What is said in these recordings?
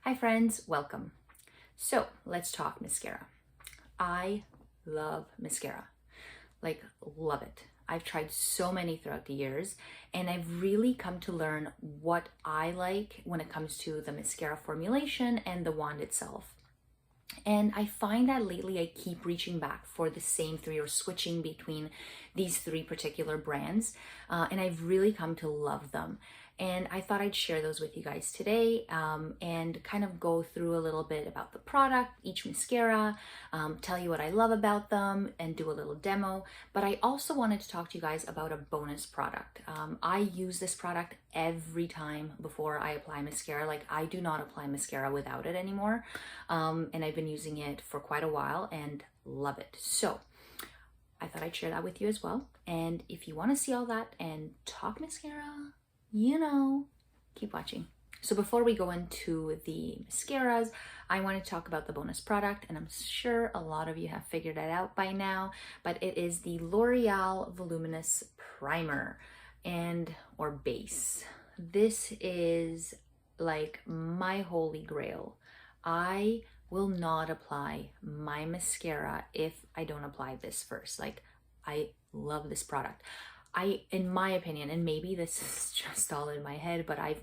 Hi friends, welcome. So let's talk mascara. I love mascara, like love it. I've tried so many throughout the years and I've really come to learn what I like when it comes to the mascara formulation and the wand itself. And I find that lately I keep reaching back for the same three or switching between these three particular brands. And I've really come to love them. And I thought I'd share those with you guys today and kind of go through a little bit about the product, each mascara, tell you what I love about them and do a little demo. But I also wanted to talk to you guys about a bonus product. I use this product every time before I apply mascara. Like I do not apply mascara without it anymore. And I've been using it for quite a while and love it. So I thought I'd share that with you as well. And if you want to see all that and talk mascara, keep watching. So before we go into the mascaras, I want to talk about the bonus product, and I'm sure a lot of you have figured it out by now, but it is the L'Oreal Voluminous Primer or base. This is like my holy grail. I will not apply my mascara if I don't apply this first. Like, I love this product. In my opinion, and maybe this is just all in my head, but I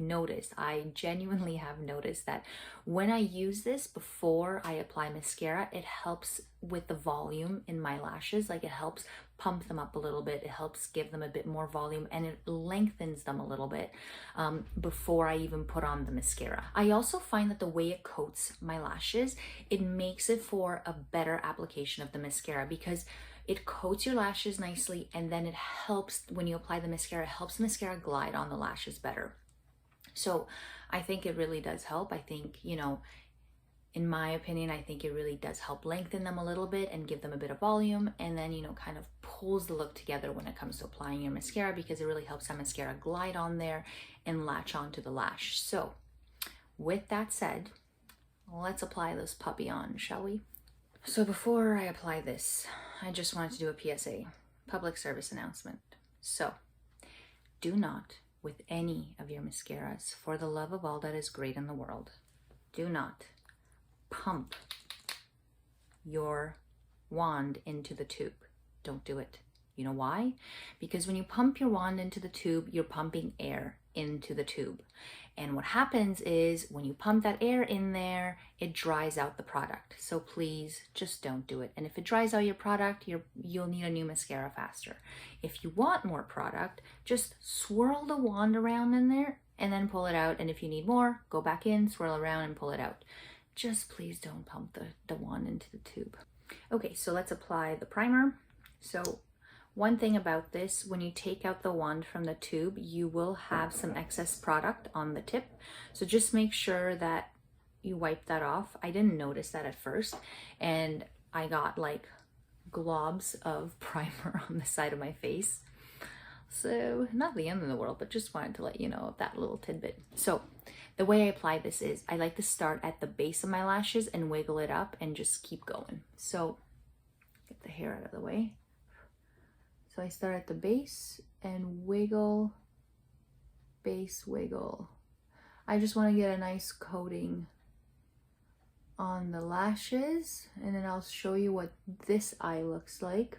genuinely have noticed that when I use this before I apply mascara, it helps with the volume in my lashes. Like it helps pump them up a little bit. It helps give them a bit more volume and it lengthens them a little bit before I even put on the mascara. I also find that the way it coats my lashes, it makes it for a better application of the mascara because it coats your lashes nicely, and then it helps, when you apply the mascara, it helps the mascara glide on the lashes better. So I think it really does help. I think, in my opinion, I think it really does help lengthen them a little bit and give them a bit of volume, and then, kind of pulls the look together when it comes to applying your mascara because it really helps that mascara glide on there and latch onto the lash. So with that said, let's apply this puppy on, shall we? So before I apply this, I just wanted to do a PSA, public service announcement. So do not, with any of your mascaras, for the love of all that is great in the world, do not pump your wand into the tube. Don't do it. You know why? Because when you pump your wand into the tube, you're pumping air into the tube. And what happens is when you pump that air in there, it dries out the product. So please just don't do it. And if it dries out your product, you'll need a new mascara faster. If you want more product, just swirl the wand around in there and then pull it out. And if you need more, go back in, swirl around and pull it out. Just please don't pump the wand into the tube. Okay, so let's apply the primer. So one thing about this, when you take out the wand from the tube, you will have some excess product on the tip. So just make sure that you wipe that off. I didn't notice that at first, and I got like globs of primer on the side of my face. So not the end of the world, but just wanted to let you know of that little tidbit. So the way I apply this is I like to start at the base of my lashes and wiggle it up and just keep going. So get the hair out of the way. So I start at the base and wiggle, base, wiggle. I just want to get a nice coating on the lashes, and then I'll show you what this eye looks like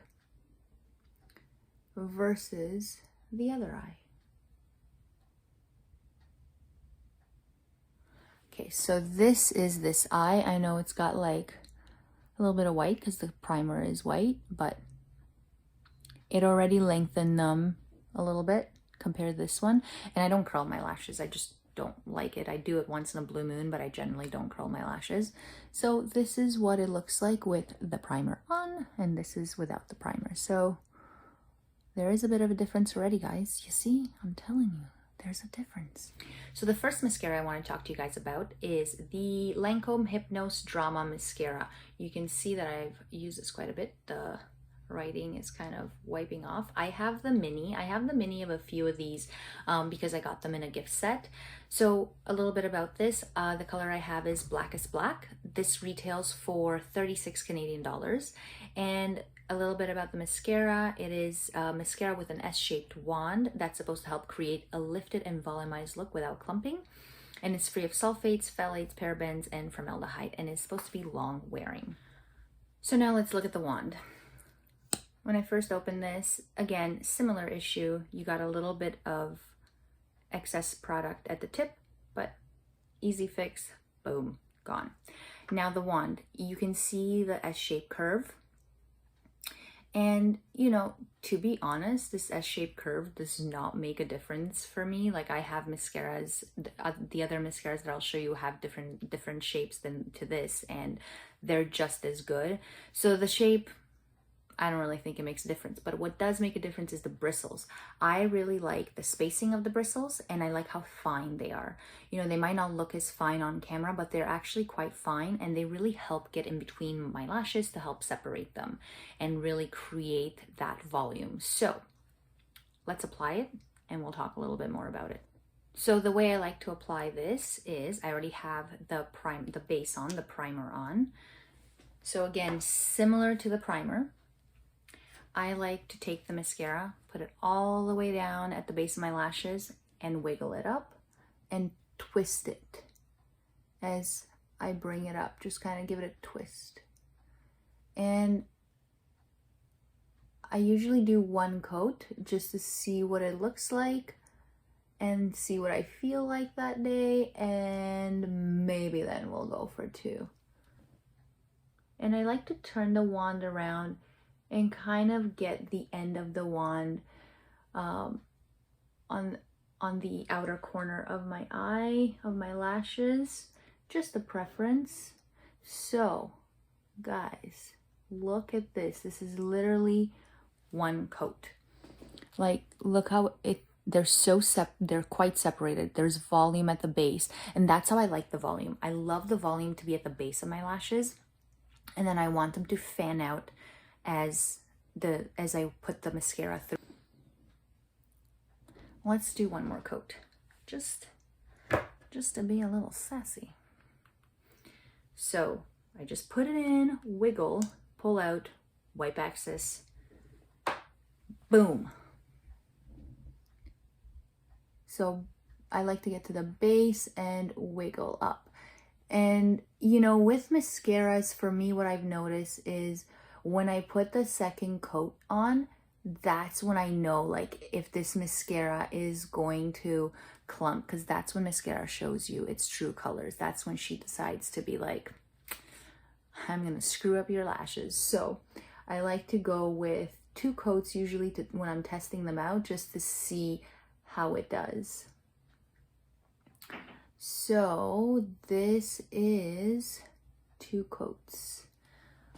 versus the other eye. Okay, so this is this eye. I know it's got like a little bit of white because the primer is white, but it already lengthened them a little bit compared to this one. And I don't curl my lashes. I just don't like it. I do it once in a blue moon, but I generally don't curl my lashes. So this is what it looks like with the primer on, and this is without the primer. So there is a bit of a difference already, guys. You see, I'm telling you, there's a difference. So the first mascara I want to talk to you guys about is the Lancome Hypnose Drama Mascara. You can see that I've used this quite a bit. The writing is kind of wiping off. I have the mini of a few of these because I got them in a gift set. So a little bit about this, the color I have is Blackest Black. This retails for 36 Canadian dollars. And a little bit about the mascara. It is a mascara with an S-shaped wand that's supposed to help create a lifted and volumized look without clumping. And it's free of sulfates, phthalates, parabens, and formaldehyde, and it's supposed to be long wearing. So now let's look at the wand. When I first opened this, again, similar issue. You got a little bit of excess product at the tip, but easy fix, boom, gone. Now the wand, you can see the S-shaped curve. And, you know, to be honest, this S-shaped curve does not make a difference for me. Like, I have mascaras, the other mascaras that I'll show you have different shapes than to this, and they're just as good. So the shape, I don't really think it makes a difference, but what does make a difference is the bristles. I really like the spacing of the bristles, and I like how fine they are. You know, they might not look as fine on camera, but they're actually quite fine, and they really help get in between my lashes to help separate them and really create that volume. So let's apply it, and we'll talk a little bit more about it. So the way I like to apply this is I already have the base on, the primer on. So again, similar to the primer, I like to take the mascara, put it all the way down at the base of my lashes and wiggle it up and twist it as I bring it up. Just kind of give it a twist. And I usually do one coat just to see what it looks like and see what I feel like that day, and maybe then we'll go for two. And I like to turn the wand around and kind of get the end of the wand on the outer corner of my eye, of my lashes, just a preference. So guys, look at this. This is literally one coat. Like, look how they're quite separated. There's volume at the base, and that's how I like the volume. I love the volume to be at the base of my lashes, and then I want them to fan out as I put the mascara through. Let's do one more coat, just to be a little sassy. So I just put it in, wiggle, pull out, wipe excess, boom. So I like to get to the base and wiggle up. And you know, with mascaras, for me, what I've noticed is when I put the second coat on, that's when I know, like, if this mascara is going to clump, because that's when mascara shows you its true colors. That's when she decides to be like, I'm gonna screw up your lashes. So I like to go with two coats usually when I'm testing them out, just to see how it does. So this is two coats.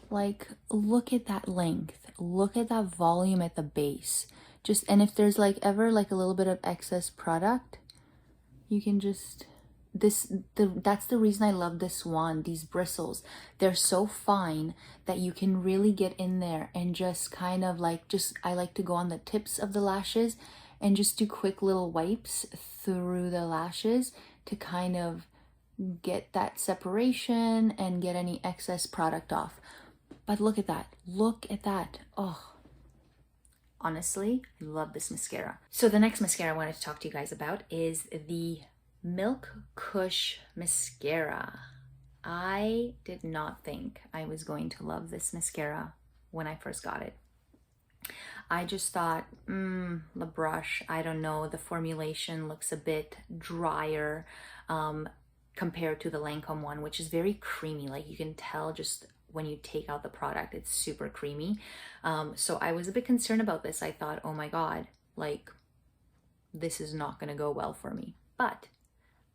Like, look at that length, look at that volume at the base. And if there's like ever like a little bit of excess product, you can just, that's the reason I love this wand. These bristles, they're so fine that you can really get in there and just kind of like, I like to go on the tips of the lashes and just do quick little wipes through the lashes to kind of get that separation and get any excess product off. But look at that, oh, honestly, I love this mascara. So the next mascara I wanted to talk to you guys about is the Milk Kush mascara. I did not think I was going to love this mascara when I first got it. I just thought, the brush, I don't know, the formulation looks a bit drier compared to the Lancome one, which is very creamy. Like, you can tell just when you take out the product, it's super creamy. So I was a bit concerned about this. I thought, oh my God, like, this is not gonna go well for me. But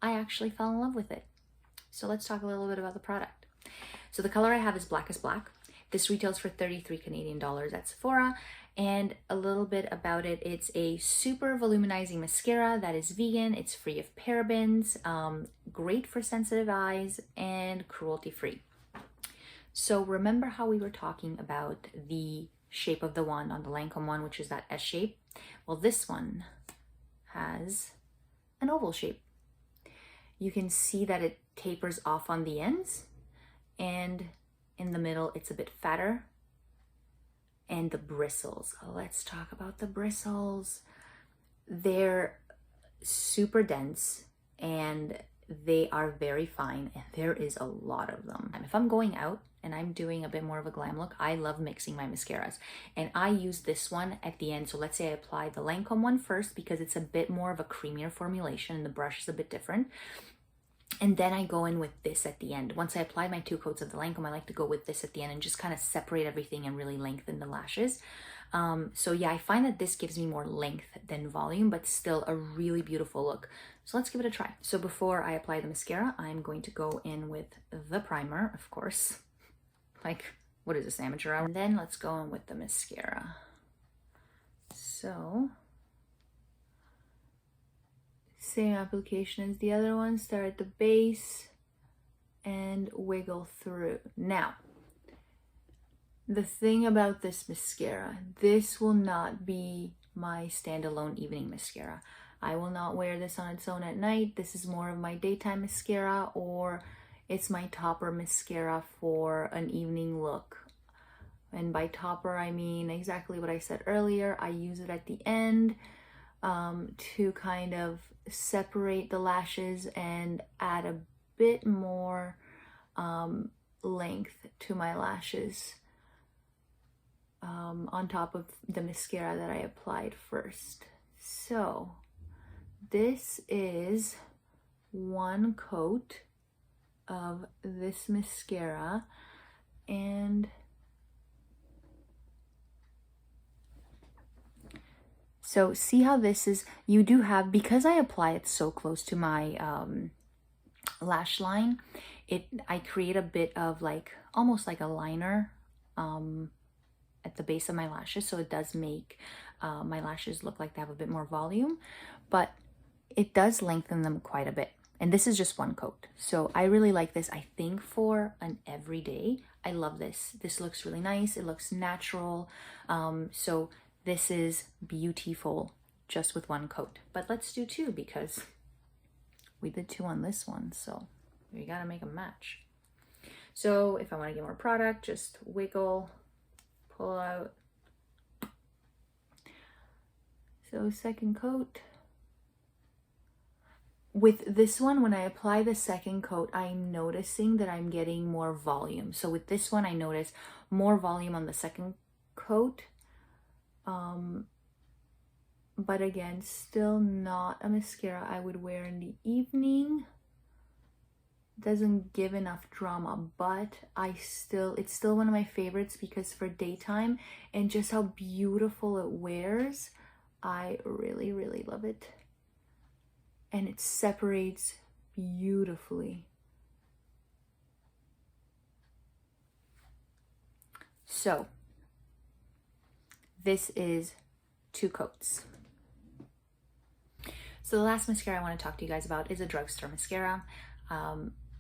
I actually fell in love with it. So let's talk a little bit about the product. So the color I have is Black is Black. This retails for 33 Canadian dollars at Sephora. And a little bit about it, it's a super volumizing mascara that is vegan, it's free of parabens, great for sensitive eyes, and cruelty-free. So remember how we were talking about the shape of the wand on the Lancome one, which is that S shape? Well, this one has an oval shape. You can see that it tapers off on the ends, and in the middle it's a bit fatter. And the bristles, let's talk about the bristles. They're super dense and they are very fine, and there is a lot of them. And if I'm going out and I'm doing a bit more of a glam look, I love mixing my mascaras. And I use this one at the end. So let's say I apply the Lancome one first because it's a bit more of a creamier formulation and the brush is a bit different. And then I go in with this at the end. Once I apply my 2 coats of the Lancome, I like to go with this at the end and just kind of separate everything and really lengthen the lashes. So yeah, I find that this gives me more length than volume, but still a really beautiful look. So let's give it a try. So before I apply the mascara, I'm going to go in with the primer, of course. Like, what is this, amateur hour? And then let's go in with the mascara. So, same application as the other one. Start at the base and wiggle through. Now, the thing about this mascara, this will not be my standalone evening mascara. I will not wear this on its own at night. This is more of my daytime mascara, or it's my topper mascara for an evening look. And by topper, I mean exactly what I said earlier. I use it at the end to kind of separate the lashes and add a bit more length to my lashes on top of the mascara that I applied first. So this is 1 coat of this mascara, and so see how this is, you do have, because I apply it so close to my lash line, I create a bit of like, almost like a liner at the base of my lashes, so it does make my lashes look like they have a bit more volume, but it does lengthen them quite a bit. And this is just 1 coat. So I really like this, I think, for an everyday. I love this. This looks really nice. It looks natural. So this is beautiful just with 1 coat. But let's do 2 because we did 2 on this one. So we gotta make a match. So if I wanna get more product, just wiggle, pull out. So 2nd coat. With this one, when I apply the 2nd coat, I'm noticing that I'm getting more volume. So with this one, I notice more volume on the 2nd coat. But again, still not a mascara I would wear in the evening. Doesn't give enough drama, but it's still one of my favorites because for daytime and just how beautiful it wears, I really, really love it. And it separates beautifully. So this is 2 coats. So the last mascara I want to talk to you guys about is a drugstore mascara.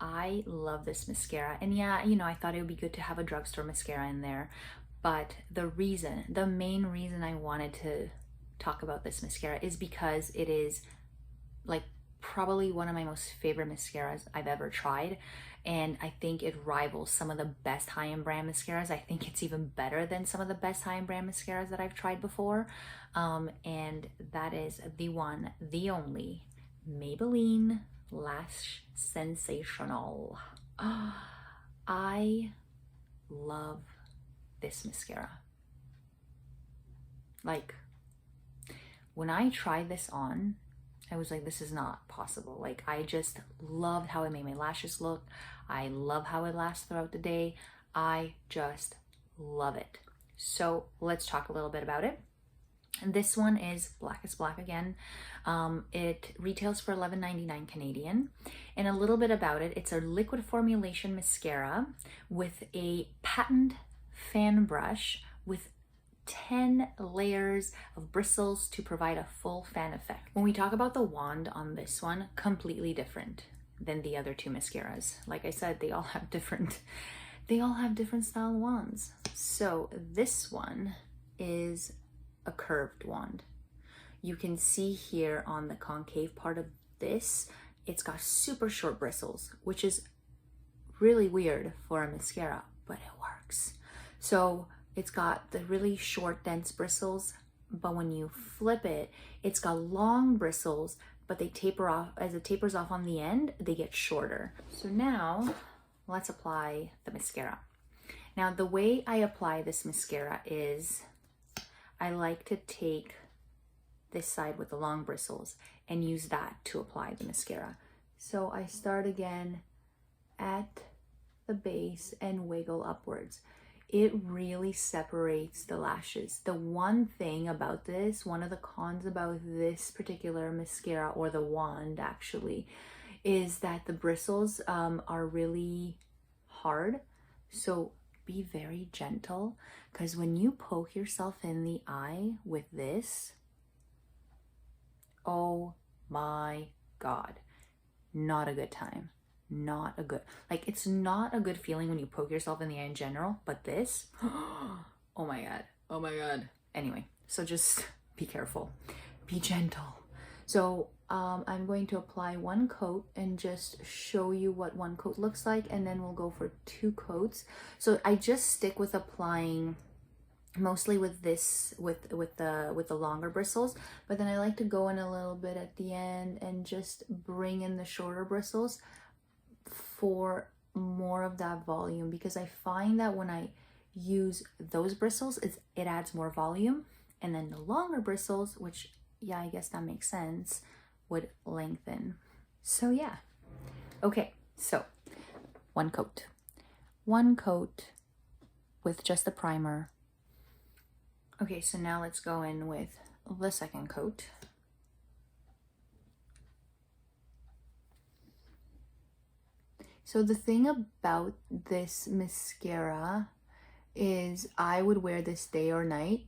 I love this mascara, and yeah, you know, I thought it would be good to have a drugstore mascara in there, but the main reason I wanted to talk about this mascara is because it is like probably one of my most favorite mascaras I've ever tried, and I think it rivals some of the best high-end brand mascaras. I think it's even better than some of the best high-end brand mascaras that I've tried before, and that is the one, the only Maybelline Lash Sensational. I love this mascara. Like, when I tried this on, I was like, this is not possible. Like, I just loved how it made my lashes look. I love how it lasts throughout the day. I just love it. So let's talk a little bit about it. And this one is Black is Black again. It retails for $11.99 Canadian. And a little bit about it, it's a liquid formulation mascara with a patent fan brush with 10 layers of bristles to provide a full fan effect. When we talk about the wand on this one, completely different than the other 2 mascaras. Like I said, they all have different style wands. So this one is a curved wand. You can see here on the concave part of this, it's got super short bristles, which is really weird for a mascara, but it works. So it's got the really short, dense bristles, but when you flip it, it's got long bristles but they taper off. As it tapers off on the end, they get shorter. So now let's apply the mascara. Now the way I apply this mascara is I like to take this side with the long bristles and use that to apply the mascara. So I start again at the base and wiggle upwards. It really separates the lashes. The one thing about this, one of the cons about this particular mascara, or the wand actually, is that the bristles are really hard. So be very gentle, because when you poke yourself in the eye with this, oh my God, not a good time. Not a good, like, it's not a good feeling when you poke yourself in the eye in general, but this, oh my God, oh my God. Anyway, so just be careful, be gentle. So I'm going to apply one coat and just show you what one coat looks like, and then we'll go for 2 coats. So I just stick with applying mostly with this, with the longer bristles, but then I like to go in a little bit at the end and just bring in the shorter bristles for more of that volume, because I find that when I use those bristles, it adds more volume, and then the longer bristles, which, yeah, I guess that makes sense, would lengthen. So yeah. Okay, so one coat with just the primer. Okay, so now let's go in with the second coat. So the thing about this mascara is I would wear this day or night.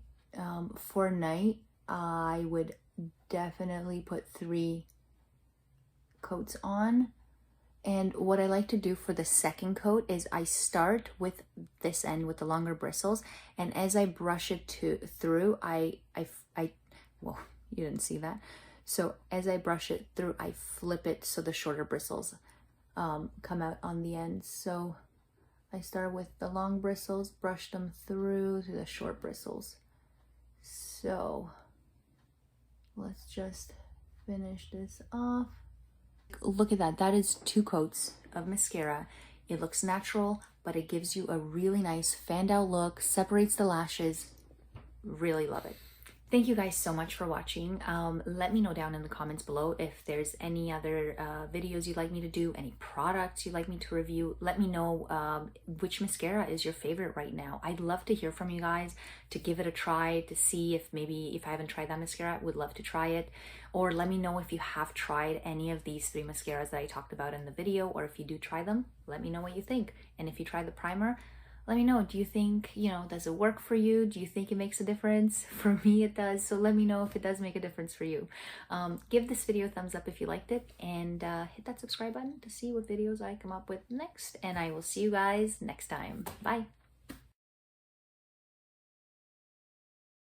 For night, I would definitely put 3 coats on. And what I like to do for the second coat is I start with this end with the longer bristles, and as I brush it through, well, you didn't see that. So as I brush it through, I flip it so the shorter bristles come out on the end. So I start with the long bristles, brush them through to the short bristles. So let's just finish this off. Look at that. That is 2 coats of mascara. It looks natural, but it gives you a really nice fanned out look, separates the lashes. Really love it. Thank you guys so much for watching. Let me know down in the comments below if there's any other videos you'd like me to do, any products you'd like me to review. Let me know which mascara is your favorite right now. I'd love to hear from you guys, to give it a try, to see if maybe if I haven't tried that mascara, I would love to try it. Or let me know if you have tried any of these 3 mascaras that I talked about in the video, or if you do try them, let me know what you think. And if you try the primer, let me know, do you think, does it work for you? Do you think it makes a difference? For me, it does. So let me know if it does make a difference for you. Give this video a thumbs up if you liked it, and hit that subscribe button to see what videos I come up with next. And I will see you guys next time. Bye.